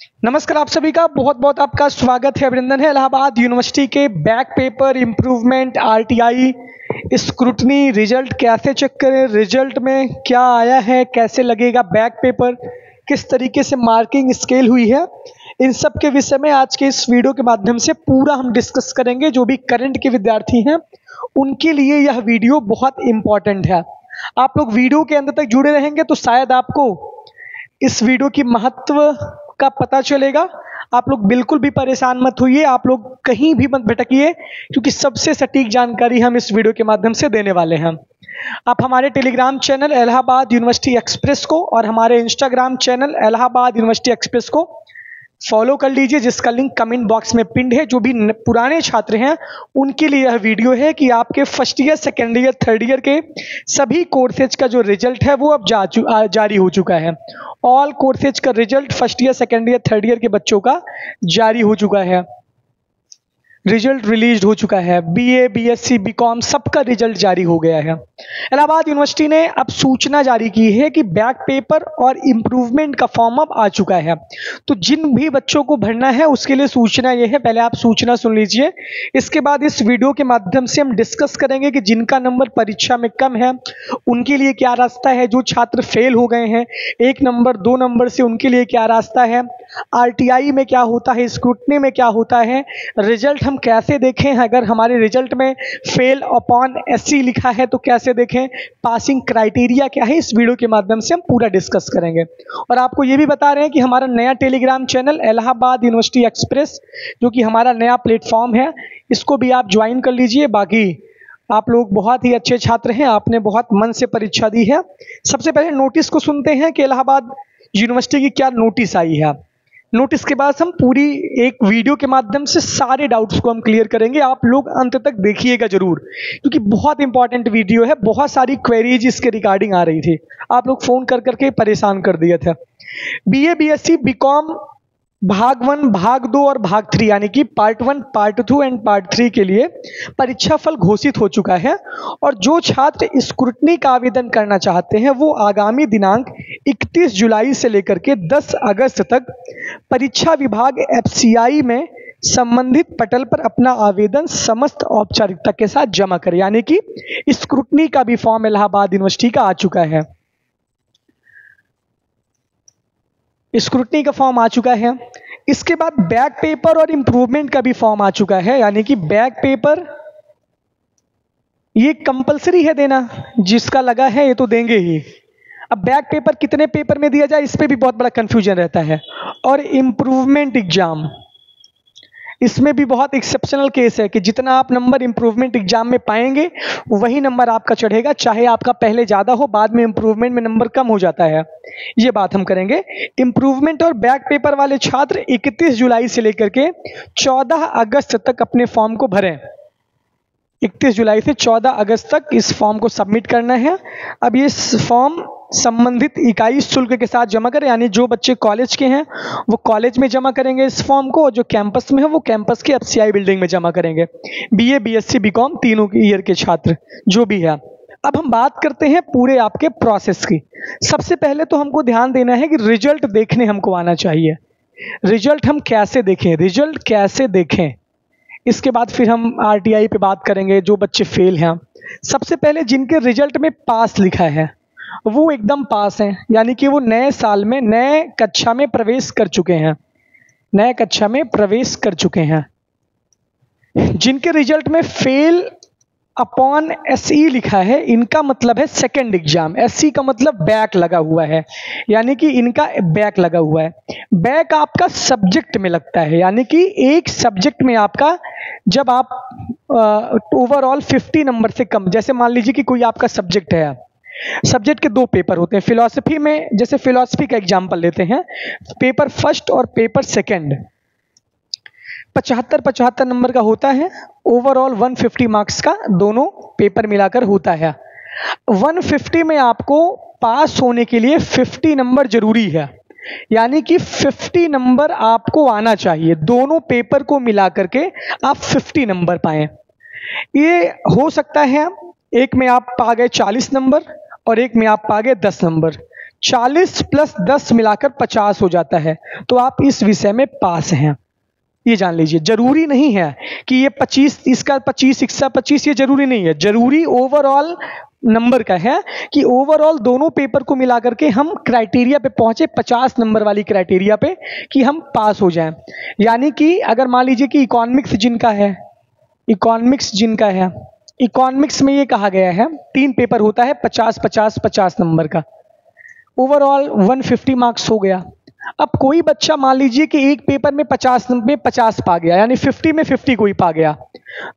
नमस्कार, आप सभी का बहुत बहुत आपका स्वागत है, अभिनंदन है। इलाहाबाद यूनिवर्सिटी के back paper improvement RTI scrutiny result कैसे चेक करें, रिजल्ट में क्या आया है, कैसे लगेगा बैक पेपर, किस तरीके से मार्किंग स्केल हुई है, इन सब के विषय में आज के इस वीडियो के माध्यम से पूरा हम डिस्कस करेंगे। जो भी करंट के विद्यार्थी हैं उनके लिए यह वीडियो बहुत इम्पॉर्टेंट है। आप लोग वीडियो के अंत तक जुड़े रहेंगे तो शायद आपको इस वीडियो की महत्व का पता चलेगा। आप लोग बिल्कुल भी परेशान मत होइए, आप लोग कहीं भी मत भटकिए, क्योंकि सबसे सटीक जानकारी हम इस वीडियो के माध्यम से देने वाले हैं। आप हमारे Telegram channel Allahabad university express को और हमारे Instagram channel Allahabad university express को फॉलो कर लीजिए, जिसका लिंक कमेंट बॉक्स में पिंड है। जो भी पुराने छात्र हैं उनके लिए यह वीडियो है कि आपके first year, second year, third year के सभी कोर्सेज का जो रिजल्ट है वो अब जारी हो चुका है। ऑल कोर्सेज का result first year, second year, third year के बच्चों का जारी हो चुका है, रिजल्ट रिलीज हो चुका है। बीए, बीएससी, बीकॉम सबका रिजल्ट जारी हो गया है। इलाहाबाद यूनिवर्सिटी ने अब सूचना जारी की है कि बैक पेपर और इम्प्रूवमेंट का फॉर्म अब आ चुका है। तो जिन भी बच्चों को भरना है उसके लिए सूचना ये है, पहले आप सूचना सुन लीजिए। इसके बाद इस वीडियो के माध्यम से हम डिस्कस करेंगे कि जिनका नंबर परीक्षा में कम है उनके लिए क्या रास्ता है, जो छात्र फेल हो गए हैं 1 नंबर 2 नंबर से उनके लिए क्या रास्ता है, आरटीआई में क्या होता है, स्क्रूटनी में क्या होता है, रिजल्ट हम कैसे देखें, अगर हमारे रिजल्ट में फेल अपॉन एससी लिखा है तो कैसे देखें, पासिंग क्राइटेरिया क्या है, इस वीडियो के माध्यम से हम पूरा डिस्कस करेंगे। और आपको ये भी बता रहे हैं कि हमारा नया Telegram channel Allahabad university express, जो कि हमारा नया प्लेटफॉर्म है, इसको भी आप ज्वाइन कर लीजिए। बाकी आप लोग बहुत ही अच्छे छात्र हैं, आपने बहुत मन से परीक्षा दी है। सबसे पहले नोटिस को सुनते हैं कि इलाहाबाद यूनिवर्सिटी की क्या नोटिस आई है। नोटिस के बाद हम पूरी एक वीडियो के माध्यम से सारे डाउट्स को हम क्लियर करेंगे। आप लोग अंत तक देखिएगा जरूर, क्योंकि बहुत इंपॉर्टेंट वीडियो है। बहुत सारी क्वेरीज इसके रिगार्डिंग आ रही थी, आप लोग फोन कर करके परेशान कर दिए थे। बीए, बीएससी, बीकॉम भाग 1, भाग 2 और भाग 3 यानी कि पार्ट 1, पार्ट 2 एंड पार्ट 3 के लिए परीक्षा फल घोषित हो चुका है। और जो छात्र स्क्रूटनी का आवेदन करना चाहते हैं वो आगामी दिनांक 31 जुलाई से लेकर के 10 अगस्त तक परीक्षा विभाग एफसीआई में संबंधित पटल पर अपना आवेदन समस्त औपचारिकता के साथ जमा करें। यानी कि स्क्रूटनी का भी फॉर्म इलाहाबाद यूनिवर्सिटी का आ चुका है, स्क्रूटनी का फॉर्म आ चुका है। इसके बाद बैक पेपर और इम्प्रूवमेंट का भी फॉर्म आ चुका है। यानी कि बैक पेपर ये कंपलसरी है देना, जिसका लगा है ये तो देंगे ही। अब बैक पेपर कितने पेपर में दिया जाए इस पे भी बहुत बड़ा कंफ्यूजन रहता है। और इम्प्रूवमेंट एग्जाम, इसमें भी बहुत एक्सेप्शनल केस है कि जितना आप नंबर इम्प्रूवमेंट एग्जाम में पाएंगे वही नंबर आपका चढ़ेगा, चाहे आपका पहले ज़्यादा हो, बाद में इम्प्रूवमेंट में नंबर कम हो जाता है। ये बात हम करेंगे। इम्प्रूवमेंट और बैक पेपर वाले छात्र 31 जुलाई से लेकर के 14 अगस्त तक अपने फॉर्म को भरें। 31 जुलाई से 14 अगस्त तक इस फॉर्म को सबमिट करना है। अब ये फॉर्म संबंधित इकाई शुल्क के साथ जमा करें, यानी जो बच्चे कॉलेज के हैं वो कॉलेज में जमा करेंगे इस फॉर्म को, और जो कैंपस में है वो कैंपस के एफसीआई बिल्डिंग में जमा करेंगे। बीए, बीएससी, बीकॉम तीनों ईयर के छात्र जो भी है। अब हम बात करते हैं पूरे आपके प्रोसेस की। सबसे पहले तो हमको ध्यान देना है कि रिजल्ट देखने हमको आना चाहिए। रिजल्ट हम कैसे देखें, रिजल्ट कैसे देखें, इसके बाद फिर हम आरटीआई पे बात करेंगे। जो बच्चे फेल हैं, सबसे पहले जिनके रिजल्ट में पास लिखा है वो एकदम पास हैं, यानी कि वो नए साल में नए कक्षा में प्रवेश कर चुके हैं, नए कक्षा में प्रवेश कर चुके हैं। जिनके रिजल्ट में फेल अपॉन एसई लिखा है, इनका मतलब है सेकंड एग्जाम। एसई का मतलब बैक लगा हुआ है, यानी कि इनका बैक लगा हुआ है। बैक आपका सब्जेक्ट में लगता है, यानी कि एक सब्जेक्ट में आपका, जब आप ओवरऑल 50 नंबर से कम, जैसे मान लीजिए कि कोई आपका सब्जेक्ट है, सब्जेक्ट के 2 पेपर होते हैं। फिलॉसफी में, जैसे फिलॉसफी का एग्जाम्पल लेते हैं, पेपर फर्स्ट और पेपर सेकंड 75-75 नंबर का होता है। ओवरऑल 150 मार्क्स का दोनों पेपर मिलाकर होता है। 150 में आपको पास होने के लिए 50 नंबर जरूरी है, यानी कि 50 नंबर आपको आना चाहिए। दोनों पेपर को मिला करके आप 50 नंबर पाएं। ये हो सकता है एक में आप पा गए 40 नंबर और एक में आप पा गए 10 नंबर। 40 प्लस 10 मिलाकर 50 हो जाता है, तो आप इस विषय में पास हैं। ये जान लीजिए, जरूरी नहीं है कि ये 25 इसका 25 इसका 25, ये जरूरी नहीं है। जरूरी ओवरऑल नंबर का है कि ओवरऑल दोनों पेपर को मिला करके हम क्राइटेरिया पे पहुंचे, 50 नंबर वाली क्राइटेरिया पे, कि हम पास हो जाएं। यानी कि अगर मान लीजिए कि इकोनॉमिक्स जिनका है, इकोनॉमिक्स में ये कहा गया है 3 पेपर होता है 50 50 50 नंबर का, ओवरऑल 150 मार्क्स हो गया। अब कोई बच्चा मान लीजिए कि एक पेपर में 50 में 50 पा गया, यानी 50 में 50 कोई पा गया,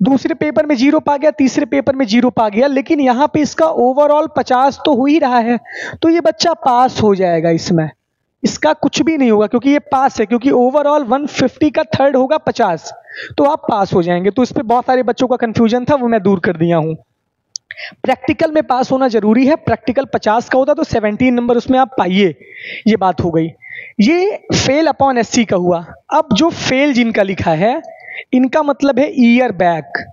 दूसरे पेपर में 0 पा गया, तीसरे पेपर में 0 पा गया, लेकिन यहाँ पे इसका ओवरऑल 50 तो हो ही रहा है, तो ये बच्चा पास हो जाएगा। इसमें इसका कुछ भी नहीं होगा क्योंकि ये पास है, क्योंकि ओवरऑल 150 का थर्ड होगा 50, तो आप पास हो जाएंगे। तो इस पर बहुत सारे बच्चों का कंफ्यूजन था, वो मैं दूर कर दिया हूं। प्रैक्टिकल में पास होना जरूरी है। प्रैक्टिकल 50 का होता तो 17 नंबर उसमें आप पाइए, ये बात हो गई। ये फेल अपॉन एससी का हुआ। अब जो फेल जिनका लिखा है, इनका मतलब है ईयर बैक,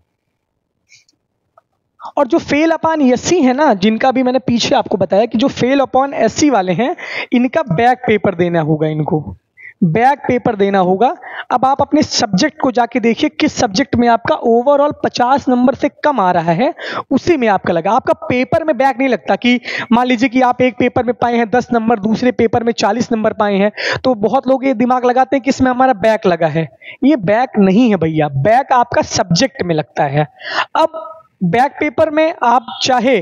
और जो फेल अपॉन एससी है ना, जिनका भी मैंने पीछे आपको बताया कि जो फेल अपॉन एससी वाले हैं, इनका बैक पेपर देना होगा, इनको बैक पेपर देना होगा। अब आप अपने सब्जेक्ट को जाके देखिए, किस सब्जेक्ट में आपका ओवरऑल 50 नंबर से कम आ रहा है, उसी में आपका लगा। आपका पेपर में बैक नहीं लगता कि मान लीजिए कि आप एक पेपर में पाए हैं 10 नंबर, दूसरे पेपर में 40 नंबर पाए हैं, तो बहुत लोग ये दिमाग लगाते हैं कि इसमें हमारा बैक लगा है। ये बैक नहीं है भैया, बैक आपका सब्जेक्ट में लगता है। अब बैक पेपर में आप चाहे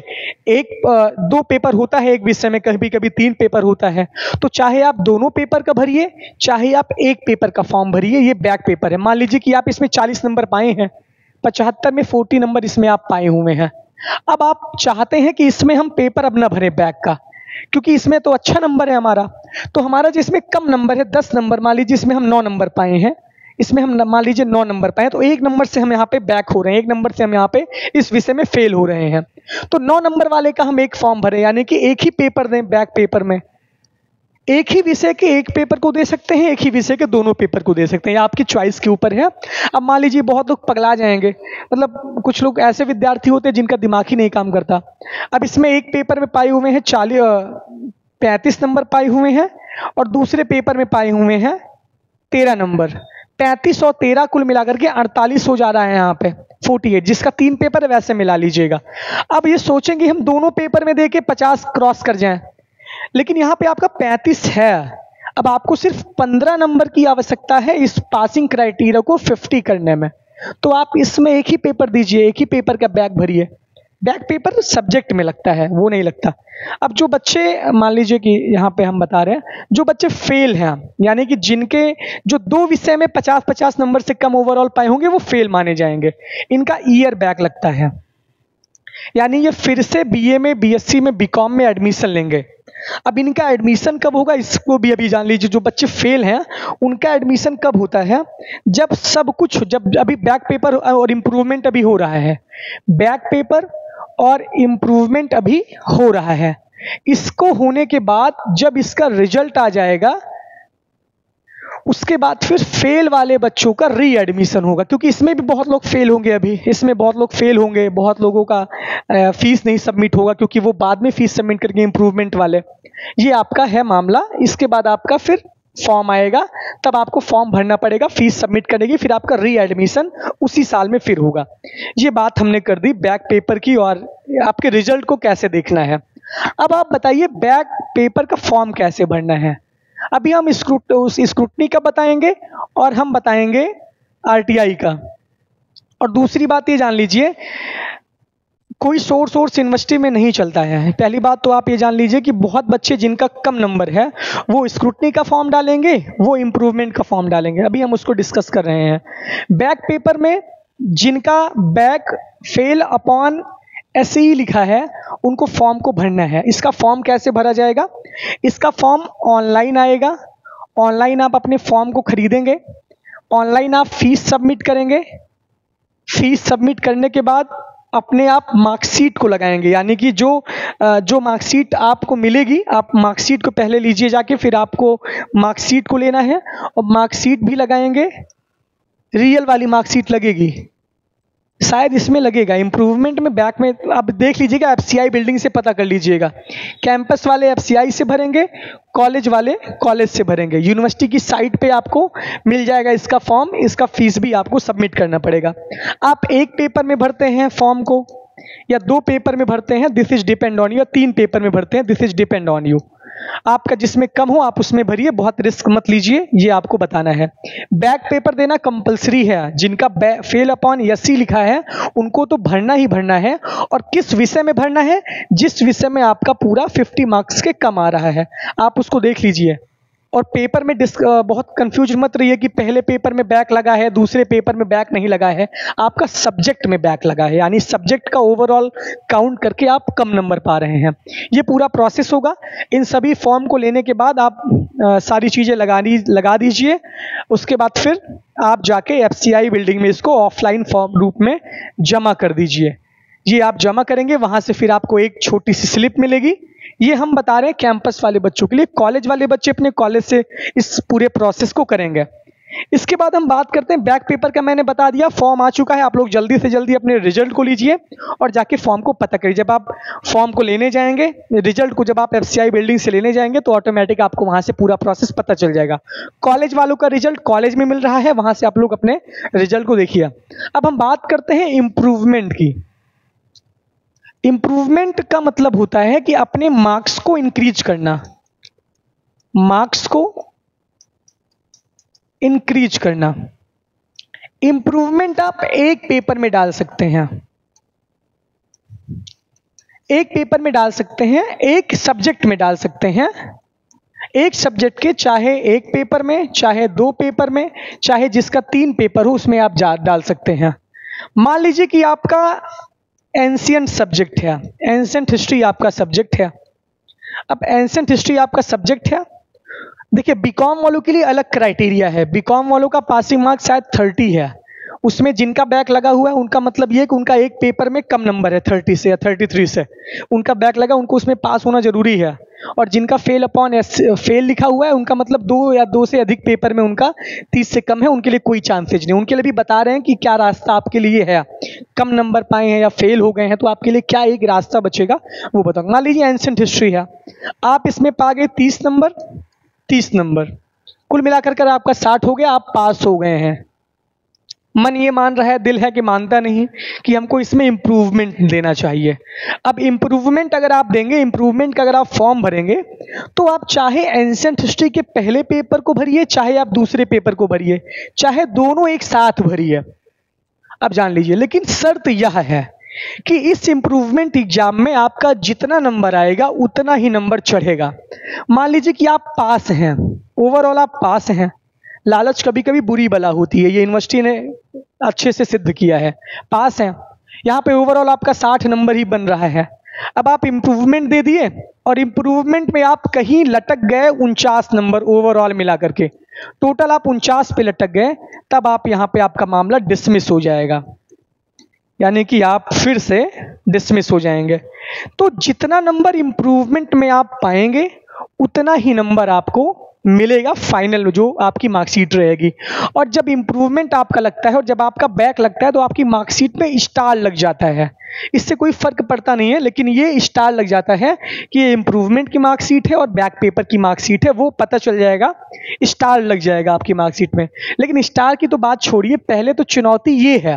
दो पेपर होता है एक विषय में, कभी कभी 3 पेपर होता है, तो चाहे आप दोनों पेपर का भरिए, चाहे आप एक पेपर का फॉर्म भरिए, ये बैक पेपर है। मान लीजिए कि आप इसमें 40 नंबर पाए हैं, 75 में 40 नंबर इसमें आप पाए हुए हैं। अब आप चाहते हैं कि इसमें हम पेपर अब ना भरें बैक का, क्योंकि इसमें तो अच्छा नंबर है हमारा, तो हमारा जिसमें कम नंबर है 10 नंबर, मान लीजिए इसमें हम 9 नंबर पाए हैं, इसमें हम मान लीजिए 9 नंबर पाए, तो 1 नंबर से हम यहाँ पे बैक हो रहे हैं, 1 नंबर से हम यहाँ पे इस विषय में फेल हो रहे हैं। तो 9 नंबर वाले का हम एक फॉर्म भरें, यानी कि एक ही पेपर दें बैक पेपर में। एक ही विषय के एक पेपर को दे सकते हैं, एक ही विषय के दोनों पेपर को दे सकते हैं, आपकी चॉइस के ऊपर है। अब मान लीजिए बहुत लोग पगला जाएंगे, मतलब कुछ लोग ऐसे विद्यार्थी होते हैं जिनका दिमाग ही नहीं काम करता। अब इसमें एक पेपर में पाए हुए हैं 35 नंबर पाए हुए हैं, और दूसरे पेपर में पाए हुए हैं 13 नंबर। 35 और 13 कुल मिलाकर के 48 हो जा रहा है यहाँ पे, 48, जिसका 3 पेपर है वैसे मिला लीजिएगा। अब ये सोचेंगे हम दोनों पेपर में देके 50 क्रॉस कर जाएं, लेकिन यहाँ पे आपका 35 है। अब आपको सिर्फ 15 नंबर की आवश्यकता है इस पासिंग क्राइटेरिया को 50 करने में, तो आप इसमें एक ही पेपर दीजिए, एक ही पेपर का बैक भरिए। बैक पेपर सब्जेक्ट में लगता है, वो नहीं लगता। अब जो बच्चे मान लीजिए कि यहाँ पे हम बता रहे हैं, जो बच्चे फेल हैं, यानी कि जिनके जो 2 विषय में 50-50 नंबर से कम ओवरऑल पाए होंगे, वो फेल माने जाएंगे। इनका ईयर बैक लगता है, यानी ये फिर से बीए में, बीएससी में, बीकॉम में एडमिशन लेंगे। अब इनका एडमिशन कब होगा, इसको भी अभी जान लीजिए। जो बच्चे फेल हैं उनका एडमिशन कब होता है, जब सब कुछ, जब अभी बैक पेपर और इम्प्रूवमेंट अभी हो रहा है, बैक पेपर और इम्प्रूवमेंट अभी हो रहा है। इसको होने के बाद जब इसका रिजल्ट आ जाएगा, उसके बाद फिर फेल वाले बच्चों का री एडमिशन होगा, क्योंकि इसमें भी बहुत लोग फेल होंगे। अभी इसमें बहुत लोग फेल होंगे, बहुत लोगों का फीस नहीं सबमिट होगा, क्योंकि वो बाद में फीस सबमिट करेंगे इम्प्रूवमेंट वाले। ये आपका है मामला। इसके बाद आपका फिर फॉर्म आएगा, तब आपको फॉर्म भरना पड़ेगा, फीस सबमिट करेगी, फिर आपका री एडमिशन उसी साल में फिर होगा। ये बात हमने कर दी बैक पेपर की, और आपके रिजल्ट को कैसे देखना है। अब आप बताइए बैक पेपर का फॉर्म कैसे भरना है। अभी हम स्क्रूटनी का बताएंगे, और हम बताएंगे आरटीआई का। और दूसरी बात ये जान लीजिए, कोई सोर्स यूनिवर्सिटी में नहीं चलता है। पहली बात तो आप ये जान लीजिए कि बहुत बच्चे जिनका कम नंबर है, वो स्क्रूटनी का फॉर्म डालेंगे, वो इम्प्रूवमेंट का फॉर्म डालेंगे। अभी हम उसको डिस्कस कर रहे हैं। बैक पेपर में जिनका बैक फेल अपॉन ऐसे ही लिखा है, उनको फॉर्म को भरना है। इसका फॉर्म कैसे भरा जाएगा, इसका फॉर्म ऑनलाइन आएगा। ऑनलाइन आप अपने फॉर्म को खरीदेंगे, ऑनलाइन आप फीस सबमिट करेंगे। फीस सबमिट करने के बाद अपने आप मार्कशीट को लगाएंगे, यानी कि जो मार्कशीट आपको मिलेगी, आप मार्कशीट को पहले लीजिए जाके, फिर आपको मार्कशीट को लेना है और मार्कशीट भी लगाएंगे। रियल वाली मार्कशीट लगेगी, शायद इसमें लगेगा इम्प्रूवमेंट में, बैक में। अब देख लीजिएगा, एफसीआई बिल्डिंग से पता कर लीजिएगा। कैंपस वाले एफसीआई से भरेंगे, कॉलेज वाले कॉलेज से भरेंगे। यूनिवर्सिटी की साइट पे आपको मिल जाएगा इसका फॉर्म, इसका फीस भी आपको सबमिट करना पड़ेगा। आप एक पेपर में भरते हैं फॉर्म को या 2 पेपर में भरते हैं, this is depend on you, या 3 पेपर में भरते हैं, this is depend on you. आपका जिसमें कम हो आप उसमें भरिए, बहुत रिस्क मत लीजिए, ये आपको बताना है। बैक पेपर देना कंपलसरी है, जिनका फेल अपॉन एससी लिखा है उनको तो भरना ही भरना है। और किस विषय में भरना है? जिस विषय में आपका पूरा 50 मार्क्स के कम आ रहा है, आप उसको देख लीजिए। और पेपर में बहुत कंफ्यूज मत रहिए कि पहले पेपर में बैक लगा है, दूसरे पेपर में बैक नहीं लगा है। आपका सब्जेक्ट में बैक लगा है, यानी सब्जेक्ट का ओवरऑल काउंट करके आप कम नंबर पा रहे हैं। ये पूरा प्रोसेस होगा। इन सभी फॉर्म को लेने के बाद आप सारी चीज़ें लगा दीजिए। उसके बाद फिर आप जाके एफसीआई बिल्डिंग में इसको ऑफलाइन फॉर्म रूप में जमा कर दीजिए। ये आप जमा करेंगे, वहाँ से फिर आपको एक छोटी सी स्लिप मिलेगी। ये हम बता रहे हैं कैंपस वाले बच्चों के लिए। कॉलेज वाले बच्चे अपने कॉलेज से इस पूरे प्रोसेस को करेंगे। इसके बाद हम बात करते हैं बैक पेपर का। मैंने बता दिया, फॉर्म आ चुका है, आप लोग जल्दी से जल्दी अपने रिजल्ट को लीजिए और जाके फॉर्म को पता करिए। जब आप फॉर्म को लेने जाएंगे, रिजल्ट को जब आप एफसीआई बिल्डिंग से लेने जाएंगे तो ऑटोमेटिक आपको वहां से पूरा प्रोसेस पता चल जाएगा। कॉलेज वालों का रिजल्ट कॉलेज में मिल रहा है, वहां से आप लोग अपने रिजल्ट को देखिए। अब हम बात करते हैं इम्प्रूवमेंट की। इंप्रूवमेंट का मतलब होता है कि अपने मार्क्स को इंक्रीज करना, मार्क्स को इंक्रीज करना। इंप्रूवमेंट आप एक पेपर में डाल सकते हैं, एक पेपर में डाल सकते हैं, एक सब्जेक्ट में डाल सकते हैं। एक सब्जेक्ट के चाहे एक पेपर में, चाहे 2 पेपर में, चाहे जिसका 3 पेपर हो उसमें आप डाल सकते हैं। मान लीजिए कि आपका एंशिएंट सब्जेक्ट है, एंशिएंट हिस्ट्री आपका सब्जेक्ट है। अब एंशिएंट हिस्ट्री आपका सब्जेक्ट है, देखिए बीकॉम वालों के लिए अलग क्राइटेरिया है। बीकॉम वालों का पासिंग मार्क्स शायद 30 है, उसमें जिनका बैक लगा हुआ है उनका मतलब ये कि उनका एक पेपर में कम नंबर है, 30 से या 33 से उनका बैक लगा, उनको उसमें पास होना जरूरी है। और जिनका फेल अपॉन फेल लिखा हुआ है उनका मतलब 2 या 2 से अधिक पेपर में उनका 30 से कम है, उनके लिए कोई चांसेज नहीं। उनके लिए भी बता रहे हैं कि क्या रास्ता आपके लिए है, कम नंबर पाए हैं या फेल हो गए हैं तो आपके लिए क्या एक रास्ता बचेगा वो बताऊंगा। मान लीजिए एंशिएंट हिस्ट्री है, आप इसमें पा गए 30 नंबर, 30 नंबर, कुल मिलाकर कर आपका 60 हो गया, आप पास हो गए हैं। मन ये मान रहा है, दिल है कि मानता नहीं कि हमको इसमें इम्प्रूवमेंट देना चाहिए। अब इम्प्रूवमेंट अगर आप देंगे, इम्प्रूवमेंट का अगर आप फॉर्म भरेंगे तो आप चाहे एंशिएंट हिस्ट्री के पहले पेपर को भरिए, चाहे आप दूसरे पेपर को भरिए, चाहे दोनों एक साथ भरिए। अब जान लीजिए, लेकिन शर्त यह है कि इस इम्प्रूवमेंट एग्जाम में आपका जितना नंबर आएगा उतना ही नंबर चढ़ेगा। मान लीजिए कि आप पास हैं, ओवरऑल आप पास हैं। लालच कभी कभी बुरी बला होती है, ये यूनिवर्सिटी ने अच्छे से सिद्ध किया है। पास हैं, यहाँ पे ओवरऑल आपका 60 नंबर ही बन रहा है। अब आप इम्प्रूवमेंट दे दिए और इम्प्रूवमेंट में आप कहीं लटक गए 49 नंबर ओवरऑल मिला करके, टोटल आप 49 पे लटक गए, तब आप यहाँ पे आपका मामला डिसमिस हो जाएगा, यानी कि आप फिर से डिसमिस हो जाएंगे। तो जितना नंबर इम्प्रूवमेंट में आप पाएंगे उतना ही नंबर आपको मिलेगा फाइनल जो आपकी मार्कशीट रहेगी। और जब इम्प्रूवमेंट आपका लगता है और जब आपका बैक लगता है तो आपकी मार्कशीट में स्टार लग जाता है। इससे कोई फर्क पड़ता नहीं है, लेकिन ये स्टार लग जाता है कि ये इम्प्रूवमेंट की मार्कशीट है और बैक पेपर की मार्कशीट है, वो पता चल जाएगा, स्टार लग जाएगा आपकी मार्कशीट में। लेकिन स्टार की तो बात छोड़िए, पहले तो चुनौती ये है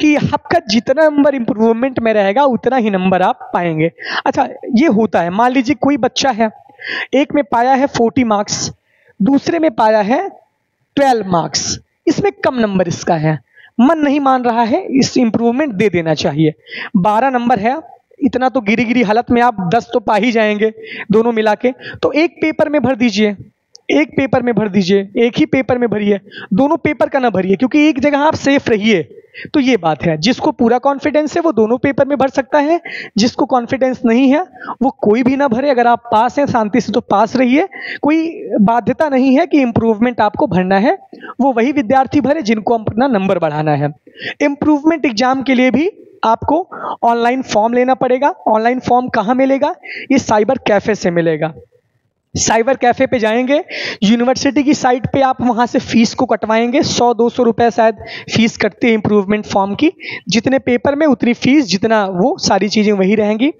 कि आपका जितना नंबर इम्प्रूवमेंट में रहेगा उतना ही नंबर आप पाएंगे। अच्छा, ये होता है, मान लीजिए कोई बच्चा है, एक में पाया है 40 मार्क्स, दूसरे में पाया है 12 मार्क्स, इसमें कम नंबर इसका है, मन नहीं मान रहा है, इस इम्प्रूवमेंट दे देना चाहिए। 12 नंबर है, इतना तो गिरी गिरी हालत में आप 10 तो पा ही जाएंगे दोनों मिला के, तो एक पेपर में भर दीजिए, एक पेपर में भर दीजिए, एक ही पेपर में भरिए, दोनों पेपर का ना भरिए, क्योंकि एक जगह आप सेफ रहिए। तो ये बात है, जिसको पूरा कॉन्फिडेंस है वो दोनों पेपर में भर सकता है, जिसको कॉन्फिडेंस नहीं है वो कोई भी ना भरे। अगर आप पास हैं शांति से तो पास रहिए, कोई बाध्यता नहीं है कि इम्प्रूवमेंट आपको भरना है, वो वही विद्यार्थी भरे जिनको अपना नंबर बढ़ाना है। इम्प्रूवमेंट एग्जाम के लिए भी आपको ऑनलाइन फॉर्म लेना पड़ेगा। ऑनलाइन फॉर्म कहाँ मिलेगा? ये साइबर कैफे से मिलेगा। साइबर कैफ़े पे जाएंगे, यूनिवर्सिटी की साइट पे आप वहाँ से फ़ीस को कटवाएंगे। 100-200 रुपये शायद फ़ीस कटती है इम्प्रूवमेंट फॉर्म की। जितने पेपर में उतनी फ़ीस, जितना वो सारी चीज़ें वही रहेंगी।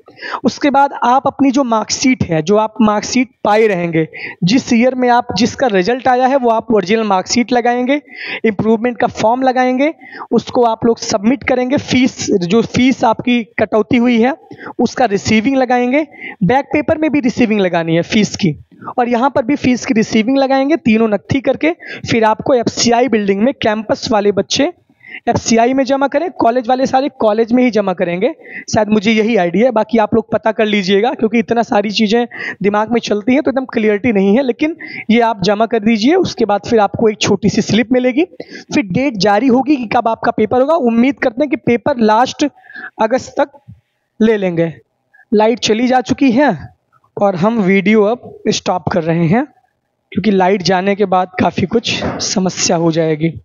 उसके बाद आप अपनी जो मार्कशीट है, जो आप मार्कशीट पाए रहेंगे, जिस ईयर में आप जिसका रिजल्ट आया है, वो आप ओरिजिनल मार्कशीट लगाएंगे, इम्प्रूवमेंट का फॉर्म लगाएंगे, उसको आप लोग सबमिट करेंगे। जो फ़ीस आपकी कटौती हुई है उसका रिसीविंग लगाएंगे। बैक पेपर में भी रिसीविंग लगानी है फ़ीस की, और यहाँ पर भी फीस की रिसीविंग लगाएंगे, तीनों नकथी करके। फिर आपको एफसीआई बिल्डिंग में कैंपस वाले बच्चे एफसीआई में जमा करें, कॉलेज वाले सारे कॉलेज में ही जमा करेंगे। शायद मुझे यही आइडिया है, बाकी आप लोग पता कर लीजिएगा, क्योंकि इतना सारी चीज़ें दिमाग में चलती हैं तो एकदम क्लियरिटी नहीं है। लेकिन ये आप जमा कर दीजिए। उसके बाद फिर आपको एक छोटी सी स्लिप मिलेगी। फिर डेट जारी होगी कि कब आपका पेपर होगा। उम्मीद करते हैं कि पेपर लास्ट अगस्त तक ले लेंगे। लाइट चली जा चुकी है और हम वीडियो अब स्टॉप कर रहे हैं, क्योंकि लाइट जाने के बाद काफ़ी कुछ समस्या हो जाएगी।